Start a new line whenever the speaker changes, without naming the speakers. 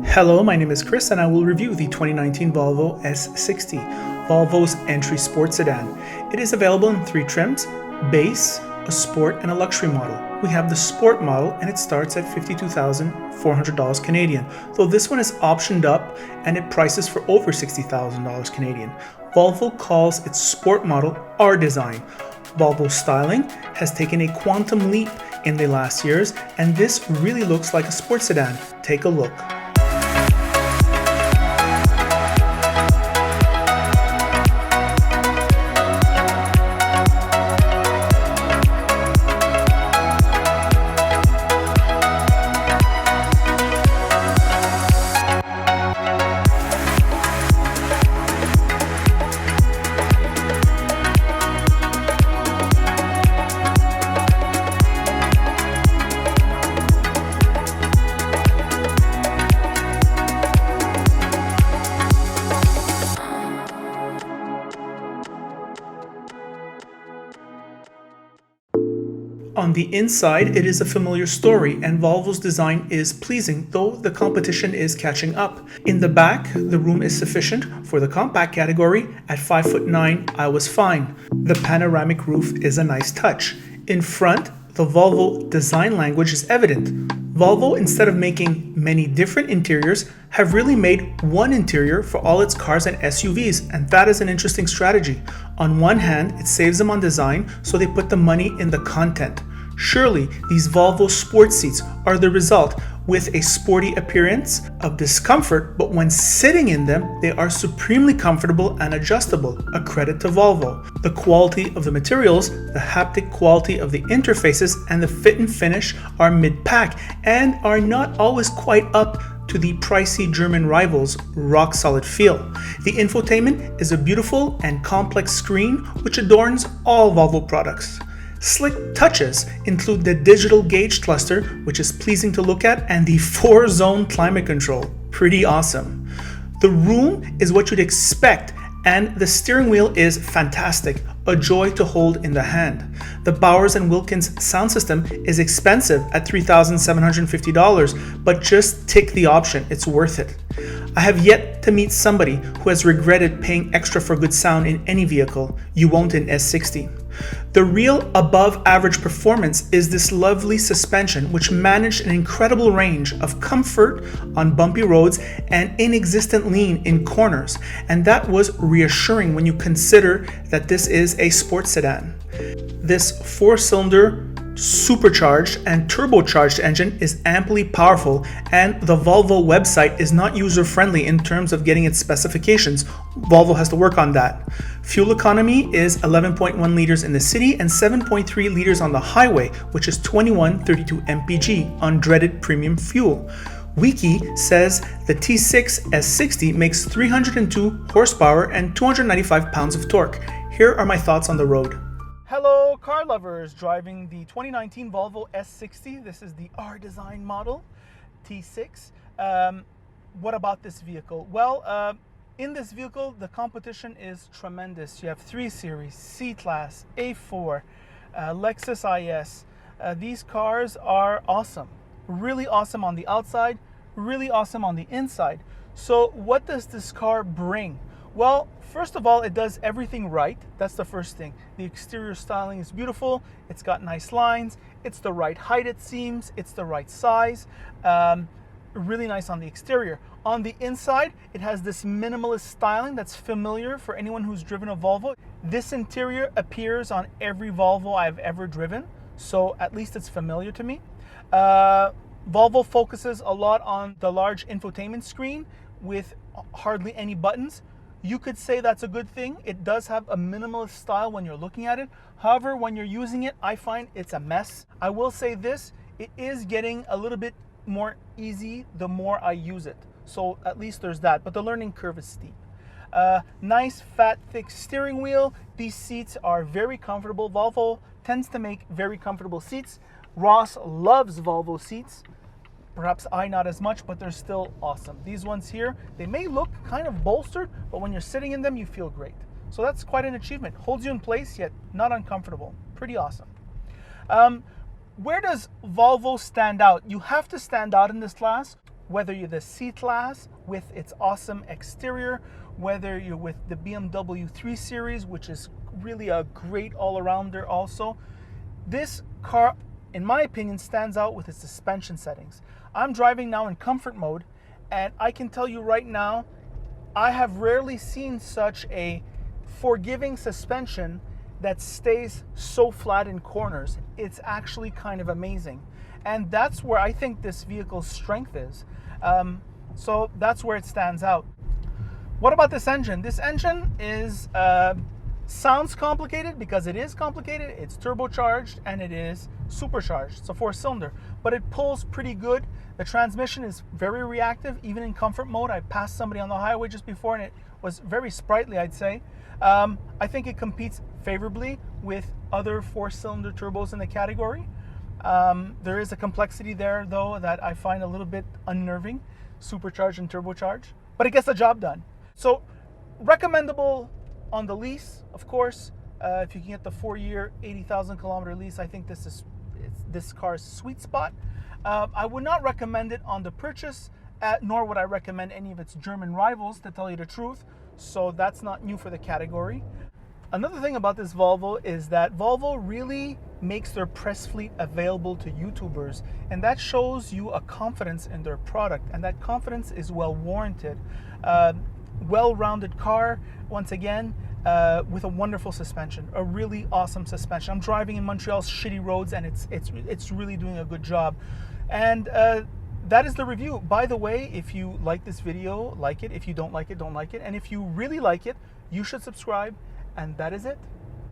Hello, my name is Chris and I will review the 2019 Volvo S60, Volvo's entry sports sedan. It is available in 3 trims: base, a sport, and a luxury model. We have the sport model and it starts at $52,400 Canadian, though this one is optioned up and it prices for over $60,000 Canadian. Volvo calls its sport model R design. Volvo styling has taken a quantum leap in the last years, and this really looks like a sports sedan. Take a look. On the inside, it is a familiar story, and Volvo's design is pleasing, though the competition is catching up. In the back, the room is sufficient for the compact category. At 5'9", I was fine. The panoramic roof is a nice touch. In front, the Volvo design language is evident. Volvo, instead of making many different interiors, have really made one interior for all its cars and SUVs, and that is an interesting strategy. On one hand, it saves them on design, so they put the money in the content. Surely, these Volvo sports seats are the result, with a sporty appearance of discomfort, but when sitting in them, they are supremely comfortable and adjustable. A credit to Volvo. The quality of the materials, the haptic quality of the interfaces, and the fit and finish are mid-pack and are not always quite up to the pricey German rivals' rock-solid feel. The infotainment is a beautiful and complex screen which adorns all Volvo products. Slick touches include the digital gauge cluster, which is pleasing to look at, and the 4-zone climate control. Pretty awesome. The room is what you'd expect, and the steering wheel is fantastic, a joy to hold in the hand. The Bowers & Wilkins sound system is expensive at $3,750, but just tick the option, it's worth it. I have yet to meet somebody who has regretted paying extra for good sound in any vehicle. You won't in S60. The real above average performance is this lovely suspension, which managed an incredible range of comfort on bumpy roads and inexistent lean in corners, and that was reassuring when you consider that this is a sports sedan. This 4-cylinder supercharged and turbocharged engine is amply powerful, and the Volvo website is not user-friendly in terms of getting its specifications. Volvo has to work on that. Fuel economy is 11.1 liters in the city and 7.3 liters on the highway, which is 2132 mpg, undreaded premium fuel. Wiki says the T6 S60 makes 302 horsepower and 295 pounds of torque. Here are my thoughts on the road. Hello car lovers, driving the 2019 Volvo S60. This is the R design model, T6. What about this vehicle? Well, in this vehicle, the competition is tremendous. You have 3 Series, C-Class, A4, Lexus IS. These cars are awesome. Really awesome on the outside, really awesome on the inside. So what does this car bring? Well, first of all, it does everything right. That's the first thing. The exterior styling is beautiful. It's got nice lines. It's the right height, it seems. It's the right size. Really nice on the exterior. On the inside, it has this minimalist styling that's familiar for anyone who's driven a Volvo. This interior appears on every Volvo I've ever driven, so at least it's familiar to me. Volvo focuses a lot on the large infotainment screen with hardly any buttons. You could say that's a good thing. It does have a minimalist style when you're looking at it. However, when you're using it, I find it's a mess. I will say this, it is getting a little bit more easy the more I use it. So at least there's that, but the learning curve is steep. Nice, fat, thick steering wheel. These seats are very comfortable. Volvo tends to make very comfortable seats. Ross loves Volvo seats. Perhaps I not as much, but they're still awesome. These ones here, they may look kind of bolstered, but when you're sitting in them, you feel great. So that's quite an achievement. Holds you in place, yet not uncomfortable. Pretty awesome. where does Volvo stand out? You have to stand out in this class, whether you're the C-Class with its awesome exterior, whether you're with the BMW 3 Series, which is really a great all-arounder also. This car, in my opinion, stands out with its suspension settings. I'm driving now in comfort mode, and I can tell you right now, I have rarely seen such a forgiving suspension that stays so flat in corners. It's actually kind of amazing. And that's where I think this vehicle's strength is. So that's where it stands out. What about this engine? This engine is sounds complicated because it is complicated. It's turbocharged and it is supercharged. It's a 4-cylinder, but it pulls pretty good. The transmission is very reactive, even in comfort mode. I passed somebody on the highway just before and it was very sprightly, I'd say. I think it competes favorably with other 4-cylinder turbos in the category. There is a complexity there, though, that I find a little bit unnerving, supercharged and turbocharged, but it gets the job done. So, recommendable on the lease, of course. If you can get the 4-year, 80,000 kilometer lease, I think this car's sweet spot. I would not recommend it on the purchase, nor would I recommend any of its German rivals, to tell you the truth. So that's not new for the category. Another thing about this Volvo is that Volvo really makes their press fleet available to YouTubers, and that shows you a confidence in their product, and that confidence is well warranted. Well-rounded car, once again, with a wonderful suspension, a really awesome suspension. I'm driving in Montreal's shitty roads, and it's really doing a good job. And that is the review. By the way, if you like this video, like it. If you don't like it, don't like it. And if you really like it, you should subscribe. And that is it.